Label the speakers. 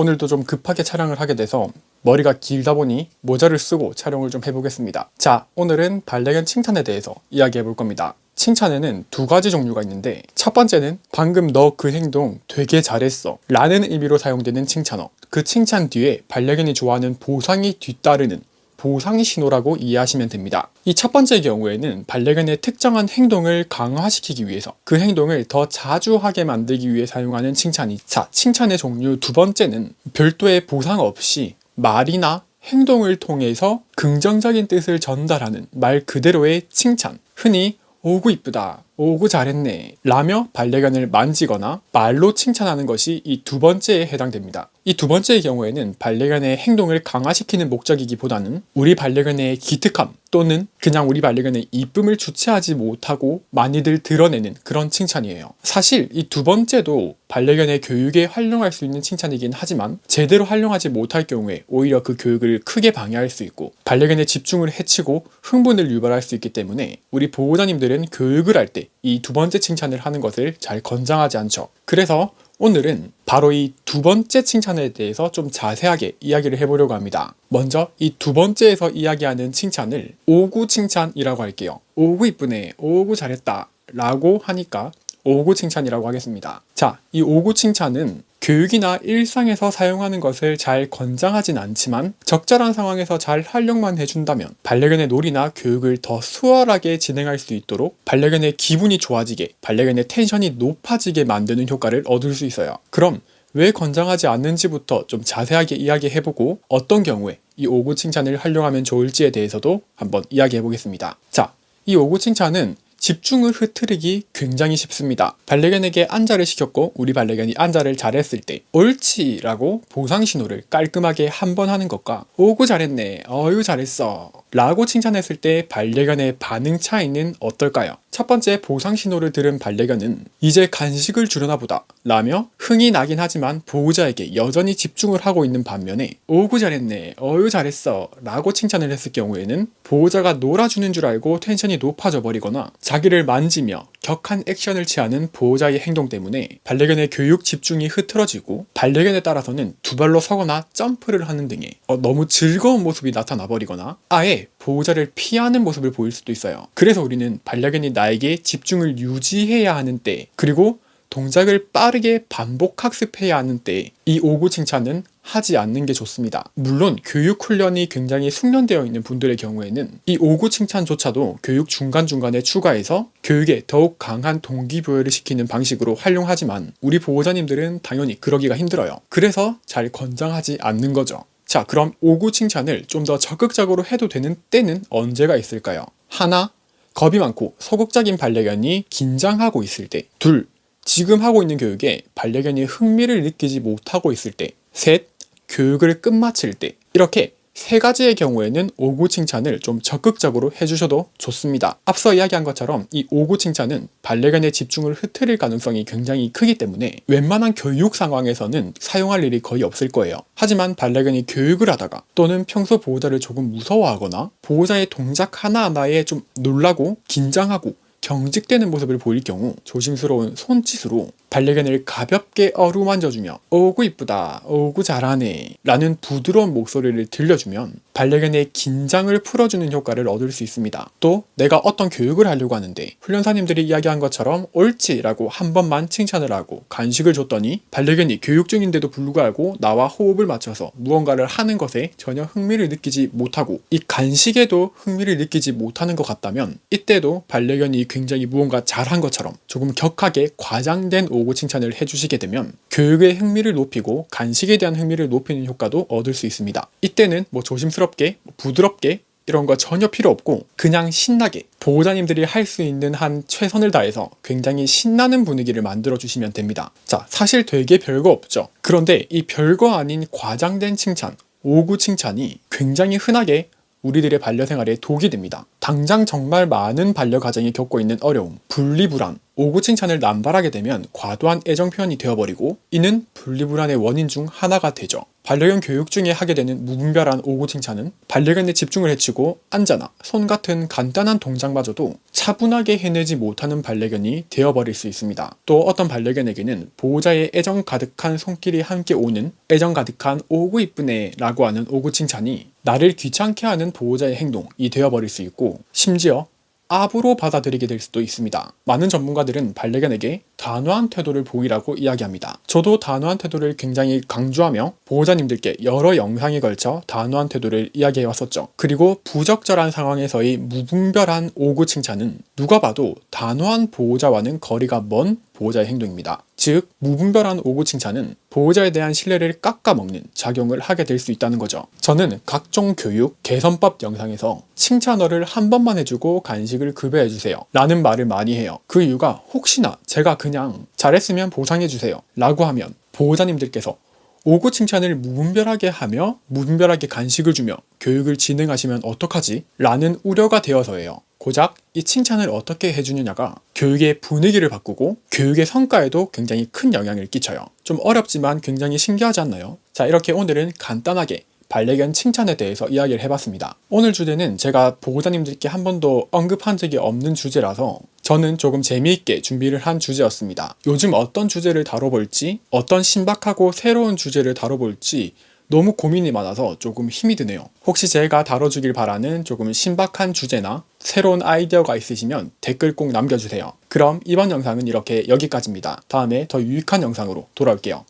Speaker 1: 오늘도 좀 급하게 촬영을 하게 돼서 머리가 길다 보니 모자를 쓰고 촬영을 좀 해보겠습니다. 자, 오늘은 반려견 칭찬에 대해서 이야기해 볼 겁니다. 칭찬에는 두 가지 종류가 있는데, 첫 번째는 방금 너 그 행동 되게 잘했어 라는 의미로 사용되는 칭찬어, 그 칭찬 뒤에 반려견이 좋아하는 보상이 뒤따르는 보상 신호라고 이해하시면 됩니다. 이 첫 번째 경우에는 반려견의 특정한 행동을 강화시키기 위해서, 그 행동을 더 자주 하게 만들기 위해 사용하는 칭찬이. 자, 칭찬의 종류 두 번째는 별도의 보상 없이 말이나 행동을 통해서 긍정적인 뜻을 전달하는 말 그대로의 칭찬, 흔히 오구 이쁘다, 오구 잘했네 라며 반려견을 만지거나 말로 칭찬하는 것이 이 두 번째에 해당됩니다. 이 두 번째의 경우에는 반려견의 행동을 강화시키는 목적이기보다는 우리 반려견의 기특함 또는 그냥 우리 반려견의 이쁨을 주체하지 못하고 많이들 드러내는 그런 칭찬이에요. 사실 이 두 번째도 반려견의 교육에 활용할 수 있는 칭찬이긴 하지만, 제대로 활용하지 못할 경우에 오히려 그 교육을 크게 방해할 수 있고 반려견의 집중을 해치고 흥분을 유발할 수 있기 때문에 우리 보호자님들은 교육을 할 때 이 두 번째 칭찬을 하는 것을 잘 권장하지 않죠. 그래서 오늘은 바로 이 두 번째 칭찬에 대해서 좀 자세하게 이야기를 해보려고 합니다. 먼저 이 두 번째에서 이야기하는 칭찬을 오구 칭찬이라고 할게요. 오구 이쁘네, 오구 잘했다 라고 하니까 오구 칭찬이라고 하겠습니다. 자, 이 오구 칭찬은 교육이나 일상에서 사용하는 것을 잘 권장하진 않지만 적절한 상황에서 잘 활용만 해준다면 반려견의 놀이나 교육을 더 수월하게 진행할 수 있도록 반려견의 기분이 좋아지게, 반려견의 텐션이 높아지게 만드는 효과를 얻을 수 있어요. 그럼 왜 권장하지 않는지부터 좀 자세하게 이야기해보고 어떤 경우에 이 오구 칭찬을 활용하면 좋을지에 대해서도 한번 이야기해보겠습니다. 자, 이 오구 칭찬은 집중을 흐트리기 굉장히 쉽습니다. 반려견에게 안자를 시켰고 우리 반려견이 안자를 잘했을 때 옳지 라고 보상 신호를 깔끔하게 한 번 하는 것과 오구 잘했네, 어유 잘했어 라고 칭찬했을 때 반려견의 반응 차이는 어떨까요? 첫 번째 보상 신호를 들은 반려견은 이제 간식을 주려나 보다 라며 흥이 나긴 하지만 보호자에게 여전히 집중을 하고 있는 반면에 오구 잘했네, 어유 잘했어 라고 칭찬을 했을 경우에는 보호자가 놀아주는 줄 알고 텐션이 높아져 버리거나 자기를 만지며 격한 액션을 취하는 보호자의 행동 때문에 반려견의 교육 집중이 흐트러지고 반려견에 따라서는 두 발로 서거나 점프를 하는 등의 너무 즐거운 모습이 나타나 버리거나 아예 보호자를 피하는 모습을 보일 수도 있어요. 그래서 우리는 반려견이 나에게 집중을 유지해야 하는 때, 그리고 동작을 빠르게 반복 학습해야 하는 때 이 오구 칭찬은 하지 않는 게 좋습니다. 물론 교육 훈련이 굉장히 숙련되어 있는 분들의 경우에는 이 오구 칭찬조차도 교육 중간중간에 추가해서 교육에 더욱 강한 동기부여를 시키는 방식으로 활용하지만 우리 보호자님들은 당연히 그러기가 힘들어요. 그래서 잘 권장하지 않는 거죠. 자, 그럼 오구 칭찬을 좀 더 적극적으로 해도 되는 때는 언제가 있을까요? 하나, 겁이 많고 소극적인 반려견이 긴장하고 있을 때. 둘, 지금 하고 있는 교육에 반려견이 흥미를 느끼지 못하고 있을 때. 셋, 교육을 끝마칠 때. 이렇게 세 가지의 경우에는 오구 칭찬을 좀 적극적으로 해주셔도 좋습니다. 앞서 이야기한 것처럼 이 오구 칭찬은 반려견의 집중을 흐트릴 가능성이 굉장히 크기 때문에 웬만한 교육 상황에서는 사용할 일이 거의 없을 거예요. 하지만 반려견이 교육을 하다가 또는 평소 보호자를 조금 무서워하거나 보호자의 동작 하나하나에 좀 놀라고 긴장하고 경직되는 모습을 보일 경우 조심스러운 손짓으로 반려견을 가볍게 어루만져주며 오구 이쁘다, 오구 잘하네 라는 부드러운 목소리를 들려주면 반려견의 긴장을 풀어주는 효과를 얻을 수 있습니다. 또 내가 어떤 교육을 하려고 하는데 훈련사님들이 이야기한 것처럼 옳지 라고 한 번만 칭찬을 하고 간식을 줬더니 반려견이 교육 중인데도 불구하고 나와 호흡을 맞춰서 무언가를 하는 것에 전혀 흥미를 느끼지 못하고 이 간식에도 흥미를 느끼지 못하는 것 같다면 이때도 반려견이 굉장히 무언가 잘한 것처럼 조금 격하게 과장된 오구 칭찬을 해주시게 되면 교육의 흥미를 높이고 간식에 대한 흥미를 높이는 효과도 얻을 수 있습니다. 이때는 조심스럽게 부드럽게 이런 거 전혀 필요 없고 그냥 신나게 보호자님들이 할 수 있는 한 최선을 다해서 굉장히 신나는 분위기를 만들어 주시면 됩니다. 자, 사실 되게 별거 없죠. 그런데 이 별거 아닌 과장된 칭찬, 오구 칭찬이 굉장히 흔하게 우리들의 반려생활에 독이 됩니다. 당장 정말 많은 반려가정이 겪고 있는 어려움, 분리불안, 오구 칭찬을 남발하게 되면 과도한 애정 표현이 되어버리고 이는 분리불안의 원인 중 하나가 되죠. 반려견 교육 중에 하게 되는 무분별한 오구 칭찬은 반려견의 집중을 해치고 앉아나 손 같은 간단한 동작마저도 차분하게 해내지 못하는 반려견이 되어버릴 수 있습니다. 또 어떤 반려견에게는 보호자의 애정 가득한 손길이 함께 오는 애정 가득한 오구 이쁘네 라고 하는 오구 칭찬이 나를 귀찮게 하는 보호자의 행동이 되어버릴 수 있고 심지어 압으로 받아들이게 될 수도 있습니다. 많은 전문가들은 반려견에게 단호한 태도를 보이라고 이야기합니다. 저도 단호한 태도를 굉장히 강조하며 보호자님들께 여러 영상에 걸쳐 단호한 태도를 이야기해 왔었죠. 그리고 부적절한 상황에서의 무분별한 오구 칭찬은 누가 봐도 단호한 보호자와는 거리가 먼 보호자의 행동입니다. 즉, 무분별한 오구 칭찬은 보호자에 대한 신뢰를 깎아먹는 작용을 하게 될 수 있다는 거죠. 저는 각종 교육, 개선법 영상에서 칭찬어를 한 번만 해주고 간식을 급여해주세요 라는 말을 많이 해요. 그 이유가 혹시나 제가 그냥 잘했으면 보상해주세요 라고 하면 보호자님들께서 오구 칭찬을 무분별하게 하며 무분별하게 간식을 주며 교육을 진행하시면 어떡하지? 라는 우려가 되어서예요. 고작 이 칭찬을 어떻게 해주느냐가 교육의 분위기를 바꾸고 교육의 성과에도 굉장히 큰 영향을 끼쳐요. 좀 어렵지만 굉장히 신기하지 않나요? 자, 이렇게 오늘은 간단하게 반려견 칭찬에 대해서 이야기를 해봤습니다. 오늘 주제는 제가 보호자님들께 한 번도 언급한 적이 없는 주제라서 저는 조금 재미있게 준비를 한 주제였습니다. 요즘 어떤 주제를 다뤄볼지, 어떤 신박하고 새로운 주제를 다뤄볼지 너무 고민이 많아서 조금 힘이 드네요. 혹시 제가 다뤄주길 바라는 조금 신박한 주제나 새로운 아이디어가 있으시면 댓글 꼭 남겨주세요. 그럼 이번 영상은 이렇게 여기까지입니다. 다음에 더 유익한 영상으로 돌아올게요.